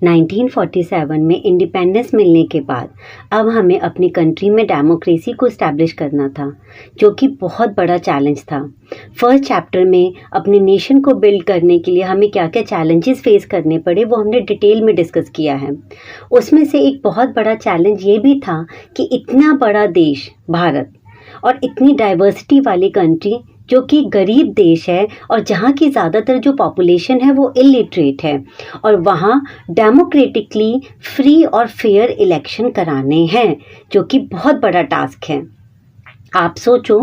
1947 में इंडिपेंडेंस मिलने के बाद अब हमें अपनी कंट्री में डेमोक्रेसी को इस्टेब्लिश करना था, जो कि बहुत बड़ा चैलेंज था। फर्स्ट चैप्टर में अपने नेशन को बिल्ड करने के लिए हमें क्या क्या चैलेंजेस फेस करने पड़े वो हमने डिटेल में डिस्कस किया है। उसमें से एक बहुत बड़ा चैलेंज ये भी था कि इतना बड़ा देश भारत और इतनी डाइवर्सिटी वाली कंट्री जो कि गरीब देश है और जहाँ की ज़्यादातर जो पॉपुलेशन है वो इलिटरेट है, और वहाँ डेमोक्रेटिकली फ्री और फेयर इलेक्शन कराने हैं, जो कि बहुत बड़ा टास्क है। आप सोचो,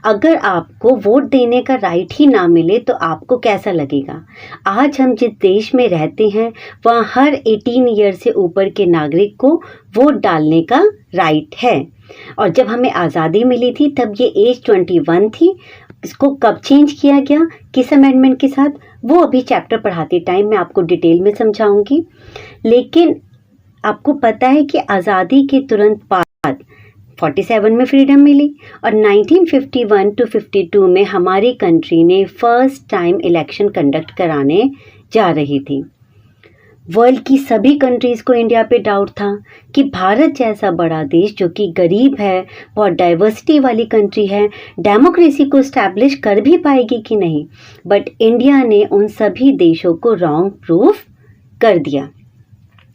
अगर आपको वोट देने का राइट ही ना मिले तो आपको कैसा लगेगा। आज हम जिस देश में रहते हैं वहाँ हर 18 ईयर से ऊपर के नागरिक को वोट डालने का राइट है, और जब हमें आज़ादी मिली थी तब ये एज 21 थी। इसको कब चेंज किया गया, किस अमेंडमेंट के साथ, वो अभी चैप्टर पढ़ाते टाइम मैं आपको डिटेल में समझाऊंगी। लेकिन आपको पता है कि आज़ादी के तुरंत बाद 47 में फ्रीडम मिली और 1951 to 52 में हमारी कंट्री ने फर्स्ट टाइम इलेक्शन कंडक्ट कराने जा रही थी। वर्ल्ड की सभी कंट्रीज़ को इंडिया पे डाउट था कि भारत जैसा बड़ा देश जो कि गरीब है, बहुत डाइवर्सिटी वाली कंट्री है, डेमोक्रेसी को स्टैब्लिश कर भी पाएगी कि नहीं। बट इंडिया ने उन सभी देशों को रॉन्ग प्रूफ कर दिया।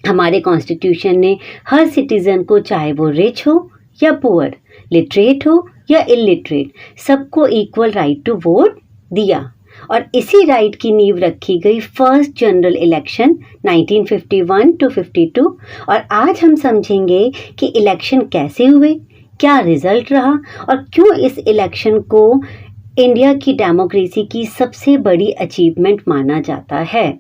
हमारे कॉन्स्टिट्यूशन ने हर सिटीज़न को, चाहे वो रिच हो या पुअर, लिटरेट हो या इलिटरेट, सबको इक्वल राइट टू वोट दिया, और इसी राइट की नींव रखी गई फर्स्ट जनरल इलेक्शन 1951 to 52। और आज हम समझेंगे कि इलेक्शन कैसे हुए, क्या रिजल्ट रहा और क्यों इस इलेक्शन को इंडिया की डेमोक्रेसी की सबसे बड़ी अचीवमेंट माना जाता है।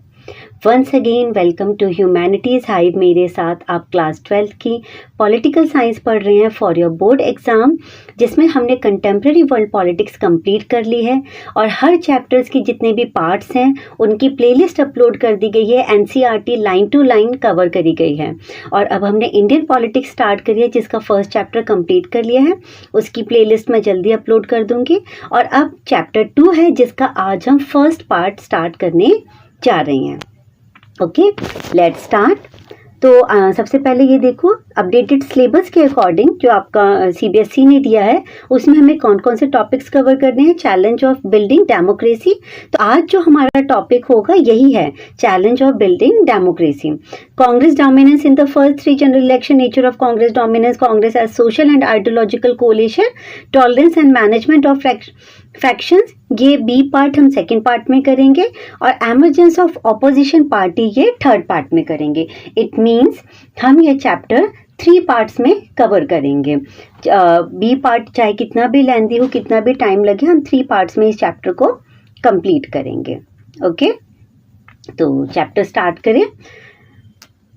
Once again welcome to Humanities Hive. मेरे साथ आप क्लास 12th की पॉलिटिकल साइंस पढ़ रहे हैं फॉर योर बोर्ड एग्ज़ाम, जिसमें हमने कंटेम्प्रेरी वर्ल्ड पॉलिटिक्स कंप्लीट कर ली है, और हर चैप्टर्स की जितने भी पार्ट्स हैं उनकी प्लेलिस्ट अपलोड कर दी गई है। NCERT line to line cover करी गई है, और अब हमने इंडियन पॉलिटिक्स स्टार्ट करी है जिसका फर्स्ट चैप्टर कंप्लीट कर लिया है। उसकी प्लेलिस्ट मैं जल्दी अपलोड कर दूँगी। और अब चैप्टर 2 है जिसका आज हम फर्स्ट पार्ट स्टार्ट करने जा रहे हैं। Okay, let's start. तो सबसे पहले ये देखो, अपडेटेड सिलेबस के अकॉर्डिंग जो आपका सीबीएसई ने दिया है उसमें हमें कौन कौन से टॉपिक्स कवर करने हैं। चैलेंज ऑफ बिल्डिंग डेमोक्रेसी, तो आज जो हमारा टॉपिक होगा यही है, challenge of building democracy. Congress dominance in the first 3 general election, nature of Congress dominance, Congress as social and ideological coalition, tolerance and management of factions, ये बी पार्ट हम सेकेंड पार्ट में करेंगे, और एमरजेंस ऑफ ऑपोजिशन पार्टी ये third part में करेंगे। It means हम ये चैप्टर 3 पार्ट्स में कवर करेंगे। बी पार्ट चाहे कितना भी लेंथी हो, कितना भी टाइम लगे, हम 3 पार्ट्स में इस चैप्टर को कंप्लीट करेंगे। ओके, तो चैप्टर स्टार्ट करें।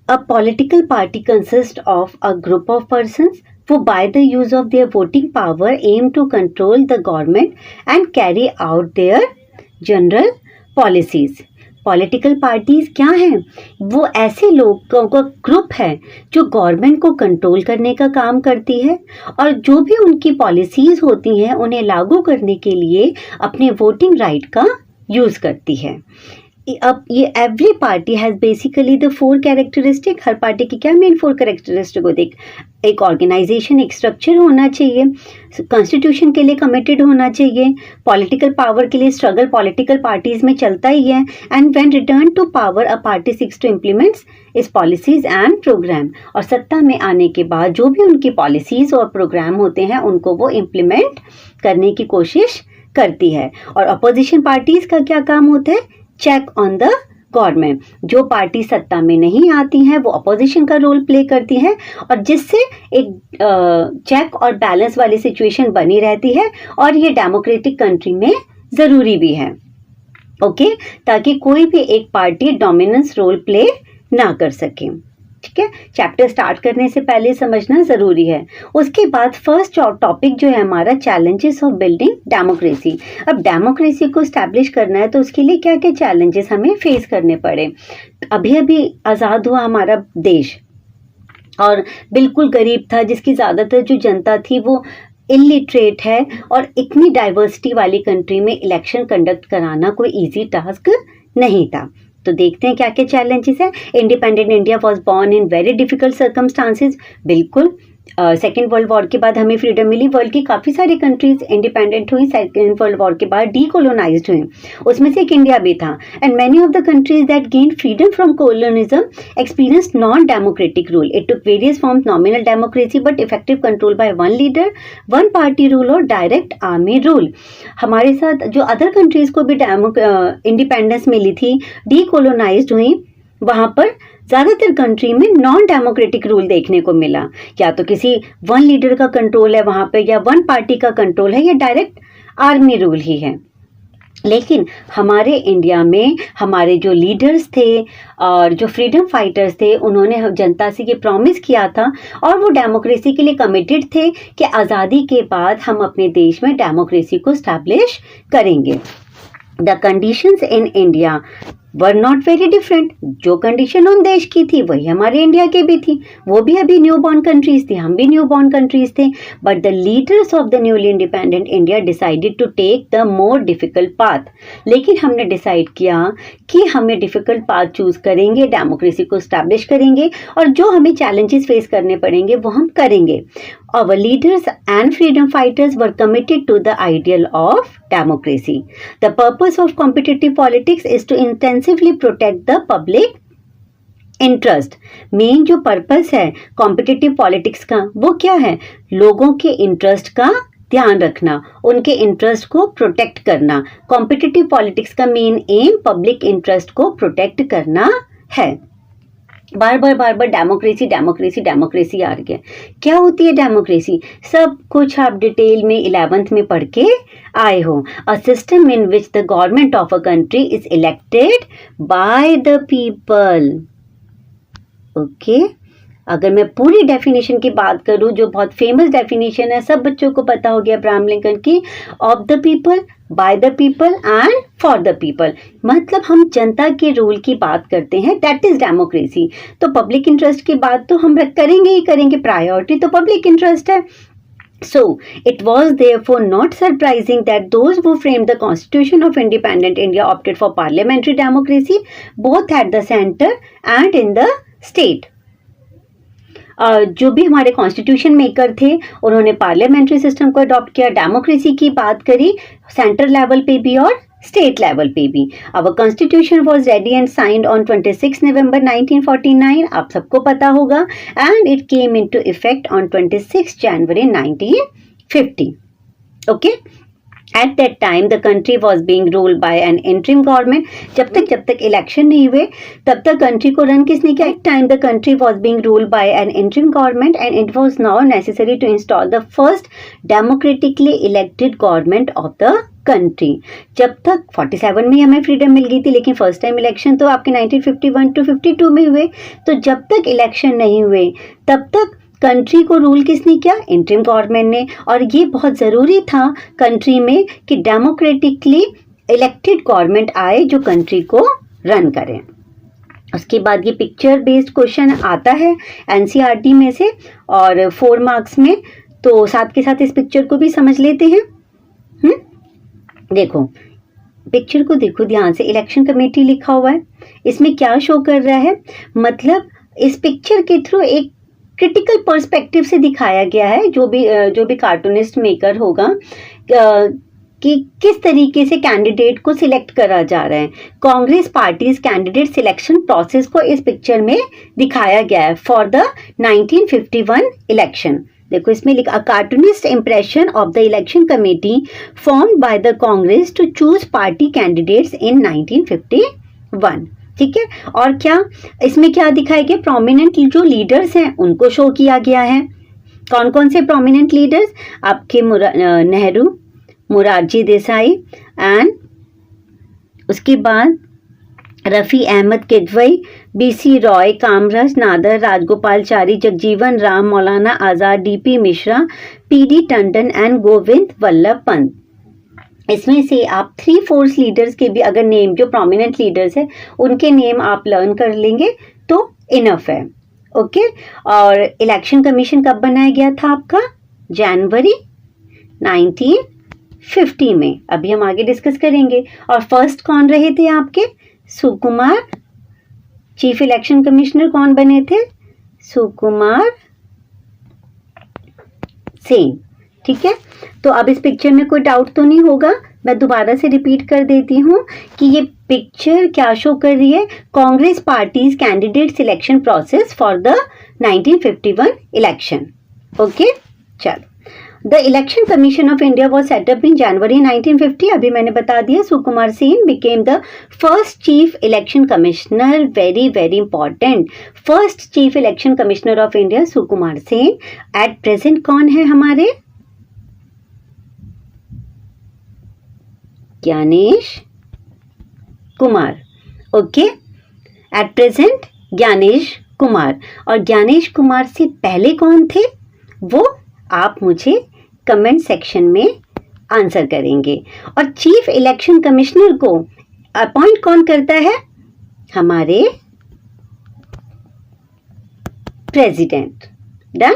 A political party consist of a group of persons who by the use of their voting power aim to control the government and carry out their general policies। Political parties क्या हैं? वो ऐसे लोगों का group है जो government को control करने का काम करती है, और जो भी उनकी पॉलिसीज होती हैं उन्हें लागू करने के लिए अपने वोटिंग राइट का यूज़ करती है। अब ये every party has basically the 4 characteristic. Her party की क्या मेन 4 कैरेक्टरिस्टिक होती है? एक ऑर्गेनाइजेशन, एक स्ट्रक्चर होना चाहिए, कॉन्स्टिट्यूशन के लिए कमिटेड होना चाहिए, पॉलिटिकल पावर के लिए स्ट्रगल पॉलिटिकल पार्टीज में चलता ही है, and when return to power a party seeks to implements its policies and program. और सत्ता में आने के बाद जो भी उनकी पॉलिसीज और प्रोग्राम होते हैं उनको वो इम्प्लीमेंट करने की कोशिश करती है। और अपोजिशन पार्टीज का क्या काम होता है? Check on the government. जो पार्टी सत्ता में नहीं आती हैं वो अपोजिशन का रोल प्ले करती हैं, और जिससे एक चेक और बैलेंस वाली सिचुएशन बनी रहती है, और ये डेमोक्रेटिक कंट्री में ज़रूरी भी है। ओके, ताकि कोई भी एक पार्टी डोमिनेंस रोल प्ले ना कर सके। ठीक है, चैप्टर स्टार्ट करने से पहले समझना ज़रूरी है। उसके बाद फर्स्ट टॉपिक जो है हमारा, चैलेंजेस ऑफ बिल्डिंग डेमोक्रेसी। अब डेमोक्रेसी को स्टैब्लिश करना है तो उसके लिए क्या क्या चैलेंजेस हमें फेस करने पड़े। अभी अभी आज़ाद हुआ हमारा देश, और बिल्कुल गरीब था, जिसकी ज़्यादातर जो जनता थी वो इलिटरेट है, और इतनी डाइवर्सिटी वाली कंट्री में इलेक्शन कंडक्ट कराना कोई ईजी टास्क नहीं था। तो देखते हैं क्या क्या चैलेंजेस हैं। Independent India was born in very difficult circumstances, बिल्कुल। सेकेंड वर्ल्ड वॉर के बाद हमें फ्रीडम मिली, वर्ल्ड की काफ़ी सारी कंट्रीज इंडिपेंडेंट हुई, सेकेंड वर्ल्ड वॉर के बाद डीकोलोनाइज्ड हुई, उसमें से एक इंडिया भी था। And many of the countries that gain freedom from colonialism experience non democratic rule. It took various forms, nominal democracy but effective control by one leader, one party rule or direct army rule. हमारे साथ जो other countries को भी independence मिली थी, डीकोलोनाइज्ड हुई, वहाँ पर ज़्यादातर कंट्री में नॉन डेमोक्रेटिक रूल देखने को मिला। या तो किसी वन लीडर का कंट्रोल है वहाँ पे, या वन पार्टी का कंट्रोल है, या डायरेक्ट आर्मी रूल ही है। लेकिन हमारे इंडिया में हमारे जो लीडर्स थे और जो फ्रीडम फाइटर्स थे, उन्होंने जनता से ये प्रॉमिस किया था और वो डेमोक्रेसी के लिए कमिटेड थे कि आज़ादी के बाद हम अपने देश में डेमोक्रेसी को स्टैब्लिश करेंगे। The conditions in India were not very different. जो कंडीशन उन देश की थी वही हमारे इंडिया के भी थी, वो भी अभी न्यू बॉर्न कंट्रीज थी, हम भी न्यू बॉर्न कंट्रीज थे। But the leaders of the newly independent India decided to take the more difficult path. लेकिन हमने डिसाइड किया कि हमें डिफिकल्ट पाथ चूज करेंगे, डेमोक्रेसी को स्टैब्लिश करेंगे और जो हमें चैलेंजेस फेस करने पड़ेंगे वो हम करेंगे। Our leaders and freedom fighters were committed to the ideal of democracy. The purpose of competitive politics is to intensively protect the public interest. Main जो पर्पस है कॉम्पिटिटिव पॉलिटिक्स का वो क्या है? लोगों के इंटरेस्ट का ध्यान रखना, उनके इंटरेस्ट को प्रोटेक्ट करना। कॉम्पिटिटिव पॉलिटिक्स का मेन एम पब्लिक इंटरेस्ट को प्रोटेक्ट करना है। बार बार डेमोक्रेसी डेमोक्रेसी डेमोक्रेसी आ रही है। क्या होती है डेमोक्रेसी? सब कुछ आप डिटेल में 11th में पढ़ के आए हो। A system in which the government of a country is elected by the people. Okay, अगर मैं पूरी डेफिनेशन की बात करूं, जो बहुत फेमस डेफिनेशन है, सब बच्चों को पता हो गया अब्राहम लिंकन की, of the people, by the people and for the people. मतलब हम जनता के रूल की बात करते हैं, दैट इज डेमोक्रेसी। तो पब्लिक इंटरेस्ट की बात तो हम करेंगे ही करेंगे, प्रायोरिटी तो पब्लिक इंटरेस्ट है। So, it was therefore not surprising that those who framed the Constitution of Independent India opted for parliamentary democracy, both at the center and in the state. जो भी हमारे कॉन्स्टिट्यूशन मेकर थे उन्होंने parliamentary system को adopt किया, democracy की बात करी सेंट्रल लेवल पे भी और स्टेट लेवल पे भी। Our constitution was ready and signed on 26 November 1949, आप सबको पता होगा, and it came into effect on 26 January 1950। Okay, At that time, the country was being ruled by an interim government. जब तक इलेक्शन नहीं हुए तब तक कंट्री को रन किसने किया? At time the country was being ruled by an interim government and it was now necessary to install the first democratically elected government of the country. जब तक 47 में हमें फ्रीडम मिल गई थी, लेकिन फर्स्ट टाइम इलेक्शन तो आपके 1951 to 52 में हुए। तो जब तक इलेक्शन नहीं हुए तब तक कंट्री को रूल किसने किया? इंटरिम गवर्नमेंट ने। और ये बहुत ज़रूरी था कंट्री में कि डेमोक्रेटिकली इलेक्टेड गवर्नमेंट आए जो कंट्री को रन करें। उसके बाद ये पिक्चर बेस्ड क्वेश्चन आता है एनसीईआरटी में से और 4 मार्क्स में, तो साथ के साथ इस पिक्चर को भी समझ लेते हैं। देखो पिक्चर को, देखो ध्यान से, इलेक्शन कमेटी लिखा हुआ है। इसमें क्या शो कर रहा है? मतलब इस पिक्चर के थ्रू एक क्रिटिकल पर्सपेक्टिव से दिखाया गया है, जो भी कार्टूनिस्ट मेकर होगा, कि किस तरीके से कैंडिडेट को सिलेक्ट करा जा रहा है। Congress party's candidate selection process को इस पिक्चर में दिखाया गया है फॉर द 1951 इलेक्शन। देखो इसमें लिखा, a cartoonist impression of the election committee formed by the Congress to choose party candidates in 1951। ठीक है, और क्या इसमें क्या दिखाया गया? प्रोमिनेंट जो लीडर्स हैं उनको शो किया गया है। कौन कौन से प्रोमिनेंट लीडर्स? आपके नेहरू, मोरारजी देसाई एंड उसके बाद रफ़ी अहमद किदवई, बीसी रॉय, कामराज नादर, राजगोपालचारी, जगजीवन राम, मौलाना आज़ाद, डीपी मिश्रा, पीडी टंडन एंड गोविंद वल्लभ पंत। इसमें से आप 3/4 लीडर्स के भी अगर नेम, जो प्रोमिनेंट लीडर्स है उनके नेम आप लर्न कर लेंगे तो इनफ है। ओके, और इलेक्शन कमीशन कब बनाया गया था आपका? जनवरी 1950 में। अभी हम आगे डिस्कस करेंगे। और फर्स्ट कौन रहे थे आपके? सुकुमार चीफ इलेक्शन कमिश्नर कौन बने थे? सुकुमार सेन। ठीक है, तो अब इस पिक्चर में कोई डाउट तो नहीं होगा। मैं दोबारा से रिपीट कर देती हूँ कि ये पिक्चर क्या शो कर रही है? Congress party's candidate selection process for the 1951 election. Okay, चलो। The election commission of India was set up in January 1950। अभी मैंने बता दिया, Sukumar Sen became the first chief election commissioner. Very very important, first chief election commissioner of India Sukumar Sen. At present कौन है हमारे? Gyanesh Kumar. Okay, at present Gyanesh Kumar. और ज्ञानेश कुमार से पहले कौन थे वो आप मुझे कमेंट सेक्शन में आंसर करेंगे। और चीफ इलेक्शन कमिश्नर को अपॉइंट कौन करता है? हमारे प्रेसिडेंट। डन,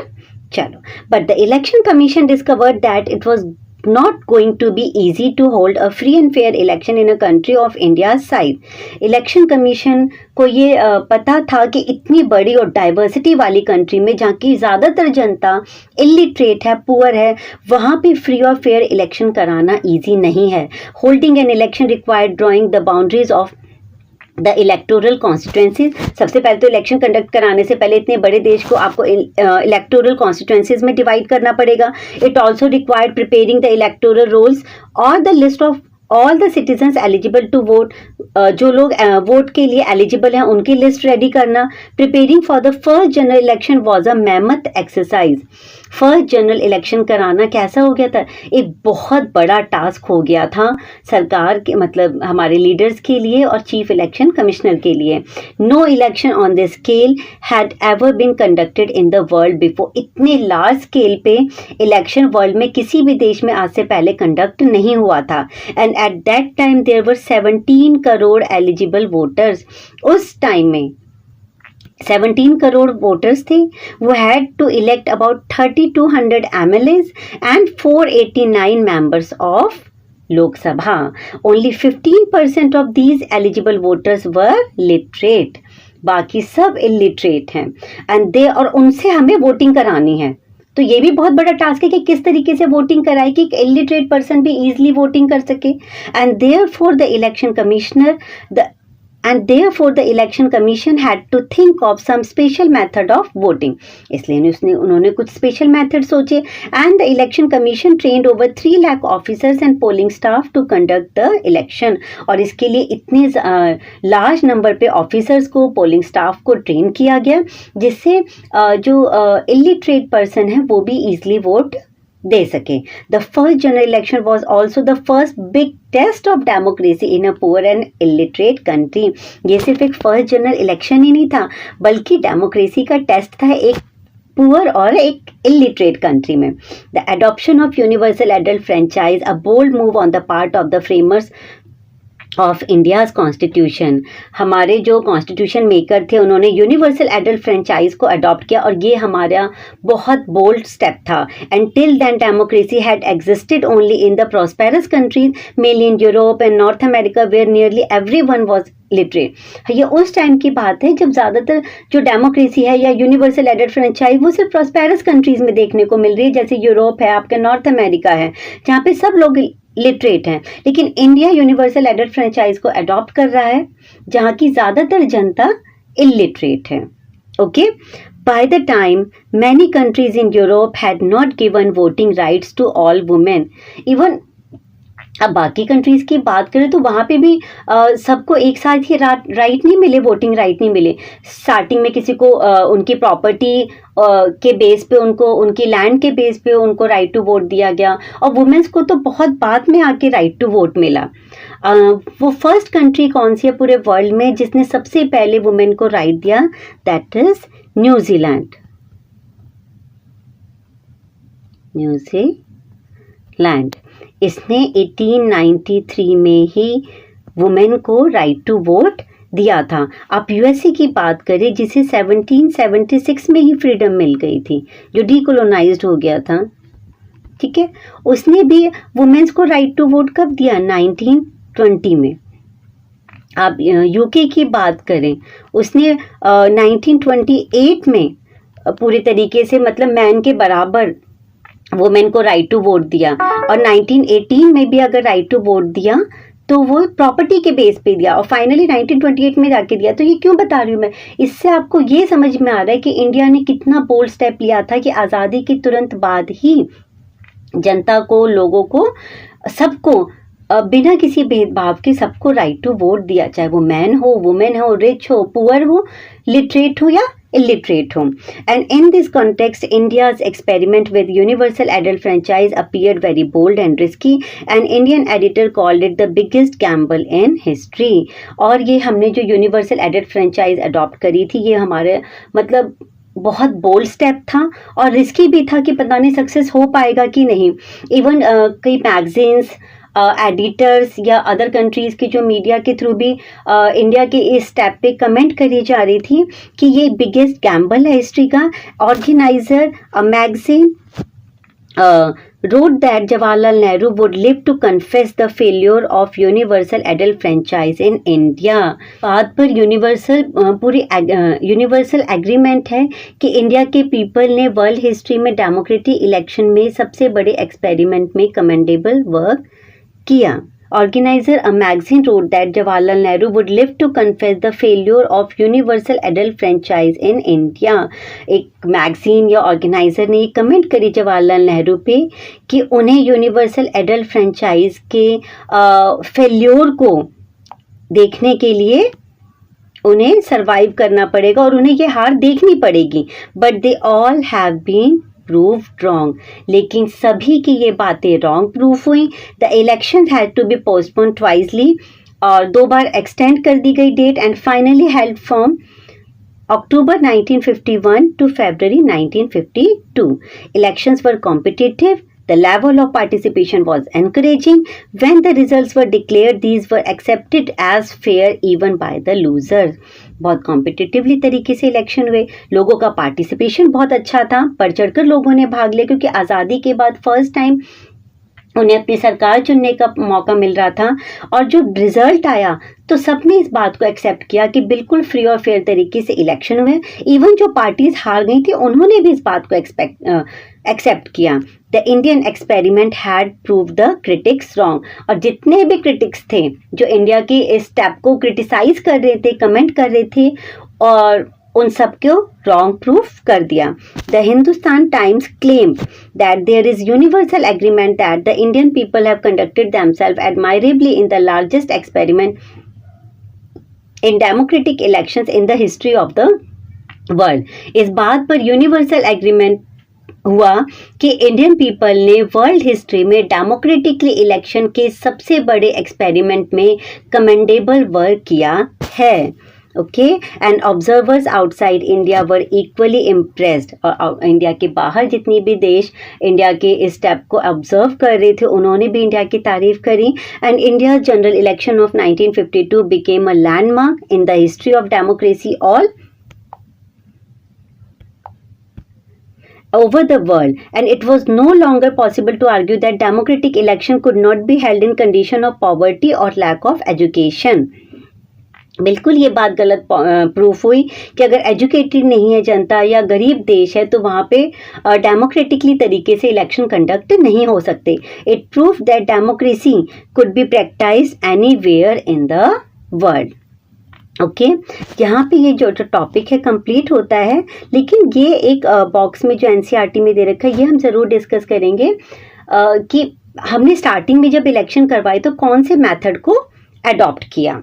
चलो। But the election commission discovered that it was not going to be easy to hold a free and fair election in a country of India's size. Election commission को ये पता था कि इतनी बड़ी और डाइवर्सिटी वाली कंट्री में जहाँ की ज़्यादातर जनता इलिटरेट है, पुअर है, वहाँ पे फ्री और फेयर इलेक्शन कराना इजी नहीं है। Holding an election required drawing the boundaries of the electoral constituencies. सबसे पहले तो इलेक्शन कंडक्ट कराने से पहले इतने बड़े देश को आपको इलेक्टोरल कॉन्स्टिट्यूंसीज में डिवाइड करना पड़ेगा। It also required preparing the electoral rolls और the list of all the citizens eligible to vote. जो लोग वोट के लिए एलिजिबल हैं उनकी लिस्ट रेडी करना। Preparing for the first general election was a mammoth exercise. First general election कराना कैसा हो गया था? एक बहुत बड़ा टास्क हो गया था सरकार के, मतलब हमारे लीडर्स के लिए और चीफ इलेक्शन कमिश्नर के लिए। No election on this scale had ever been conducted in the world before. इतने लार्ज स्केल पे इलेक्शन वर्ल्ड में किसी भी देश में आज से पहले कंडक्ट नहीं हुआ था। And at that time there were 17 crore eligible voters. उस टाइम में 17 करोड़ वोटर्स थे। वो had to elect about 3200 MLAs and 489 members of Lok Sabha. Only 15% of these eligible voters were literate. बाकी सब इलिटरेट हैं एंड दे, और उनसे हमें वोटिंग करानी है। तो ये भी बहुत बड़ा टास्क है कि किस तरीके से वोटिंग कराए कि एक इलिटरेट पर्सन भी इजीली वोटिंग कर सके। And therefore the election commissioner the election commission had to think of some special method of voting. इसलिए उन्होंने कुछ स्पेशल मेथड सोचे। And the election commission trained over 3 lakh officers and polling staff to conduct the election. और इसके लिए इतने large number पे officers को, पोलिंग स्टाफ को ट्रेन किया गया, जिससे जो इलिटरेट पर्सन है वो भी इजीली वोट दे सके। The first general election was also the first big test of democracy in a poor and illiterate country. ये सिर्फ एक फर्स्ट जनरल इलेक्शन ही नहीं था, बल्कि डेमोक्रेसी का टेस्ट था एक पुअर और एक इलिटरेट कंट्री में। The adoption of universal adult franchise, a bold move on the part of the framers of India's constitution. हमारे जो कॉन्स्टिट्यूशन मेकर थे उन्होंने यूनिवर्सल एडल्ट फ्रेंचाइज को अडॉप्ट किया और ये हमारा बहुत बोल्ड स्टेप था। And till then democracy had existed only in the prosperous countries, mainly in Europe and North America, where nearly everyone was literate. ये उस टाइम की बात है जब ज़्यादातर जो डेमोक्रेसी है या यूनिवर्सल एडल्ट फ्रेंचाइज वो सिर्फ प्रॉस्पेरस कंट्रीज में देखने को मिल रही है, जैसे यूरोप है, आपके नॉर्थ अमेरिका है, जहाँ पे सब लोग लिटरेट हैं। लेकिन इंडिया यूनिवर्सल एडल्ट फ्रेंचाइज को अडॉप्ट कर रहा है जहाँ की ज़्यादातर जनता इलिटरेट है। Okay, by the time many countries in Europe had not given voting rights to all women. Even अब बाकी कंट्रीज़ की बात करें तो वहाँ पे भी सबको एक साथ ही राइट नहीं मिले, वोटिंग राइट नहीं मिले। स्टार्टिंग में किसी को उनकी प्रॉपर्टी के बेस पे, उनको उनकी लैंड के बेस पे उनको राइट टू वोट दिया गया, और वुमेन्स को तो बहुत बाद में आके राइट टू वोट मिला। वो फर्स्ट कंट्री कौन सी है पूरे वर्ल्ड में जिसने सबसे पहले वुमेन को राइट दिया? That is New Zealand. न्यूजीलैंड इसने 1893 में ही वुमेन को राइट टू वोट दिया था। आप यूएसए की बात करें जिसे 1776 में ही फ्रीडम मिल गई थी, जो डीकोलोनाइज्ड हो गया था, ठीक है, उसने भी वुमेन्स को राइट टू वोट कब दिया? 1920 में। आप यूके की बात करें, उसने 1928 में पूरे तरीके से मतलब मैन के बराबर वुमेन को राइट टू वोट दिया, और 1918 में भी अगर राइट टू वोट दिया तो वो प्रॉपर्टी के बेस पे दिया, और फाइनली 1928 में जाके दिया। तो ये क्यों बता रही हूँ मैं, इससे आपको ये समझ में आ रहा है कि इंडिया ने कितना बोल्ड स्टेप लिया था कि आज़ादी के तुरंत बाद ही जनता को, लोगों को, सबको बिना किसी भेदभाव के सबको राइट टू वोट दिया, चाहे वो मैन हो, वुमेन हो, रिच हो, पुअर हो, लिटरेट हो या illiterate home. And in this context, India's experiment with universal adult franchise appeared very bold and risky. An Indian editor called it the biggest gamble in history. और ये हमने जो universal adult franchise adopt करी थी, ये हमारे मतलब बहुत बोल्ड स्टेप था और रिस्की भी था कि पता नहीं सक्सेस हो पाएगा कि नहीं। इवन कई मैगजीन्स, एडिटर्स या अदर कंट्रीज़ की जो मीडिया के थ्रू भी इंडिया के इस स्टेप पे कमेंट करी जा रही थी कि ये बिगेस्ट गैम्बल है हिस्ट्री का। Organiser a magazine wrote that Jawaharlal Nehru would live to confess the failure of universal adult franchise in India. बात पर पूरी यूनिवर्सल एग्रीमेंट है कि इंडिया के पीपल ने वर्ल्ड हिस्ट्री में डेमोक्रेटिक इलेक्शन में सबसे बड़े एक्सपेरिमेंट में कमेंडेबल वर्क किया। Organizer a magazine wrote that Jawaharlal Nehru would live to confess the failure of universal adult franchise in India. एक मैगजीन या ऑर्गेनाइजर ने ये कमेंट करी जवाहरलाल नेहरू पे कि उन्हें यूनिवर्सल एडल्ट फ्रेंचाइज के फेल्योर को देखने के लिए उन्हें सरवाइव करना पड़ेगा और उन्हें ये हार देखनी पड़ेगी। But they all have been proved wrong. लेकिन सभी की ये बातें रॉन्ग प्रूफ हुई। The election had to be postpone twicely, और 2 बार एक्सटेंड कर दी गई date, and finally held from October 1951 to February 1952. Elections were competitive. The level of participation was encouraging. When the results were declared, these were accepted as fair even by the losers. बहुत competitively तरीके से election हुए, लोगों का participation बहुत अच्छा था, बढ़ चढ़कर लोगों ने भाग लिया, क्योंकि आज़ादी के बाद फर्स्ट टाइम उन्हें अपनी सरकार चुनने का मौका मिल रहा था। और जो रिजल्ट आया तो सबने इस बात को एक्सेप्ट किया कि बिल्कुल फ्री और फेयर तरीके से इलेक्शन हुए। इवन जो पार्टीज हार गई थी उन्होंने भी इस बात को एक्सेप्ट किया। The Indian experiment had prove the critics wrong. और जितने भी क्रिटिक्स थे जो इंडिया के इस स्टेप को क्रिटिसाइज कर रहे थे, कमेंट कर रहे थे, और उन सबको रॉन्ग प्रूफ कर दिया। The Hindustan Times claim that there is universal agreement that the Indian people have conducted themselves admirably in the largest experiment in democratic elections in the history of the world. इस बात पर universal agreement हुआ कि Indian people ने world history में democratically election के सबसे बड़े एक्सपेरिमेंट में कमेंडेबल वर्क किया है। Okay, and observers outside India were equally impressed. और इंडिया के बाहर जितनी भी देश इंडिया के इस स्टेप को ऑब्जर्व कर रहे थे उन्होंने भी इंडिया की तारीफ करी। And India general election of 1952 became a landmark in the history of democracy all over the world, and it was no longer possible to argue that democratic election could not be held in condition of poverty or lack of education. बिल्कुल ये बात गलत proof हुई कि अगर educated नहीं है जनता या गरीब देश है तो वहाँ पे डेमोक्रेटिकली तरीके से इलेक्शन कंडक्ट नहीं हो सकते। It proof that democracy could be practice anywhere in the world. Okay, यहाँ पे ये जो टॉपिक है कंप्लीट होता है, लेकिन ये एक बॉक्स में जो एनसीईआरटी में दे रखा है ये हम ज़रूर डिस्कस करेंगे कि हमने स्टार्टिंग में जब इलेक्शन करवाए तो कौन से मेथड को अडॉप्ट किया।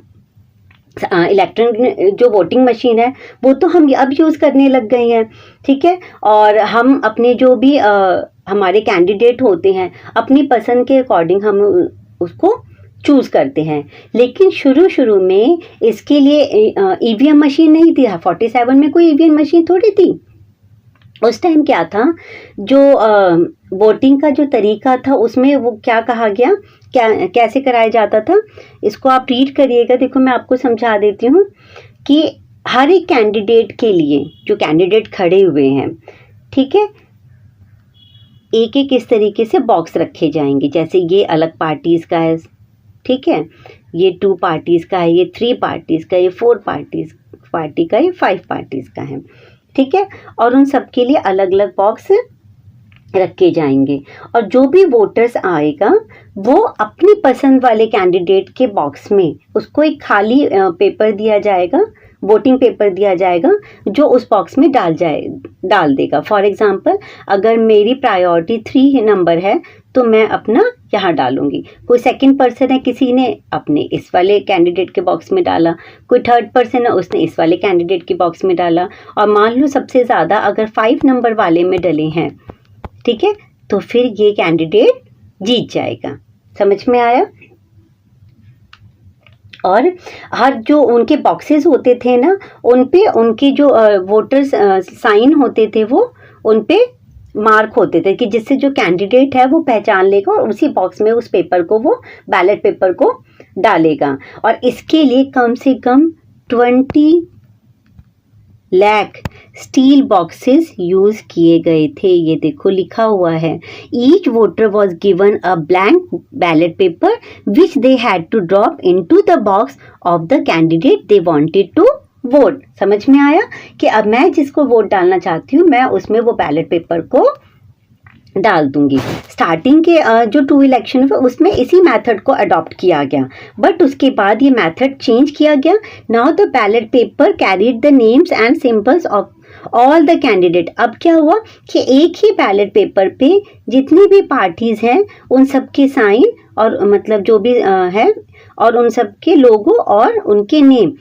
इलेक्ट्रॉनिक जो वोटिंग मशीन है वो तो हम अब यूज़ करने लग गए हैं, ठीक है, और हम अपने जो भी हमारे कैंडिडेट होते हैं अपनी पसंद के अकॉर्डिंग हम उसको चूज़ करते हैं। लेकिन शुरू में इसके लिए ईवीएम मशीन नहीं थी। 47 में कोई ईवीएम मशीन थोड़ी थी। उस टाइम क्या था, जो वोटिंग का जो तरीका था उसमें वो क्या कहा गया, कैसे कराया जाता था, इसको आप रीड करिएगा। देखो मैं आपको समझा देती हूँ कि हर एक कैंडिडेट के लिए जो कैंडिडेट खड़े हुए हैं, ठीक है, एक एक इस तरीके से बॉक्स रखे जाएंगे। जैसे ये अलग पार्टीज़ का है, ठीक है, ये 2 पार्टीज़ का है, ये 3 पार्टीज़ का, ये 4 पार्टी का, ये 5 पार्टीज़ का है, ठीक है। और उन सब के लिए अलग अलग बॉक्स रखे जाएंगे और जो भी वोटर्स आएगा वो अपनी पसंद वाले कैंडिडेट के बॉक्स में उसको एक खाली पेपर दिया जाएगा, वोटिंग पेपर दिया जाएगा, जो उस बॉक्स में डाल देगा। फॉर एग्जांपल अगर मेरी प्रायोरिटी 3 नंबर है तो मैं अपना यहाँ डालूंगी, कोई सेकंड पर्सन है किसी ने अपने इस वाले कैंडिडेट के बॉक्स में डाला, कोई थर्ड पर्सन है उसने इस वाले कैंडिडेट के बॉक्स में डाला, और मान लो सबसे ज़्यादा अगर 5 नंबर वाले में डले हैं, ठीक है, तो फिर ये कैंडिडेट जीत जाएगा। समझ में आया? और हर जो उनके बॉक्सेस होते थे ना, उन पे उनके जो वोटर्स साइन होते थे वो उन पे मार्क होते थे कि जिससे जो कैंडिडेट है वो पहचान लेगा और उसी बॉक्स में उस पेपर को, वो बैलेट पेपर को डालेगा। और इसके लिए कम से कम 20 लाख स्टील बॉक्सेस यूज किए गए थे। ये देखो लिखा हुआ है, each voter was given a blank ballot paper which they had to drop into the box of the candidate they wanted to vote. समझ में आया कि अब मैं जिसको वोट डालना चाहती हूँ मैं उसमें वो बैलेट पेपर को डाल दूंगी। स्टार्टिंग के जो 2 इलेक्शन हुए उसमें इसी मेथड को अडॉप्ट किया गया, बट उसके बाद ये मेथड चेंज किया गया। Now the ballot paper carried the names and symbols of all the candidate. अब क्या हुआ कि एक ही बैलेट पेपर पे जितनी भी पार्टीज हैं उन सब के साइन और मतलब जो भी है और उन सब के लोगो और उनके नेम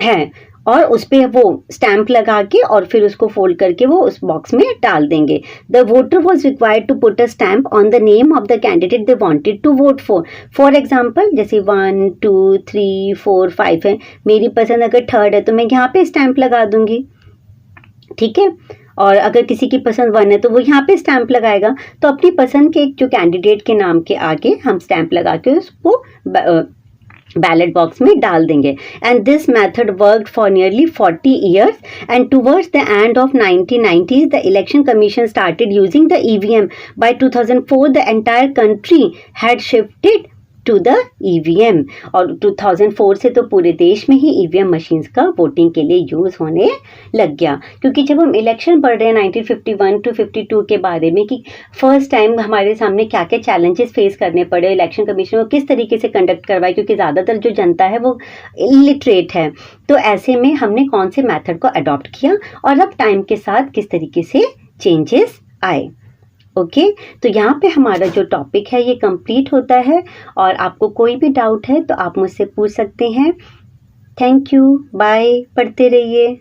हैं, और उस पे वो स्टैंप लगा के और फिर उसको फोल्ड करके वो उस बॉक्स में डाल देंगे। The voter was required to put a stamp on the name of the candidate they wanted to vote for. For example जैसे 1 2 3 4 5 है, मेरी पसंद अगर 3rd है तो मैं यहाँ पे स्टैंप लगा दूंगी, ठीक है। और अगर किसी की पसंद 1 है तो वो यहाँ पे स्टैंप लगाएगा। तो अपनी पसंद के जो कैंडिडेट के नाम के आगे हम स्टैंप लगा के उसको बैलेट बॉक्स में डाल देंगे। And this method worked for nearly 40 years and towards the end of 1990s the election commission started using the EVM। By 2004 the entire country had shifted to the EVM। और 2004 से तो पूरे देश में ही EVM मशीन्स का voting के लिए यूज होने लग गया। क्योंकि जब हम इलेक्शन पढ़ रहे हैं 1951 टू 52 के बारे में कि फर्स्ट टाइम हमारे सामने क्या क्या चैलेंजेस फेस करने पड़े, इलेक्शन कमीशन को किस तरीके से कंडक्ट करवाए, क्योंकि ज़्यादातर जो जनता है वो इलिटरेट है, तो ऐसे में हमने कौन से मेथड को अडॉप्ट किया और अब टाइम के साथ किस तरीके से चेंजेस आए। ओके, तो यहाँ पे हमारा जो टॉपिक है ये कंप्लीट होता है, और आपको कोई भी डाउट है तो आप मुझसे पूछ सकते हैं। थैंक यू, बाय, पढ़ते रहिए।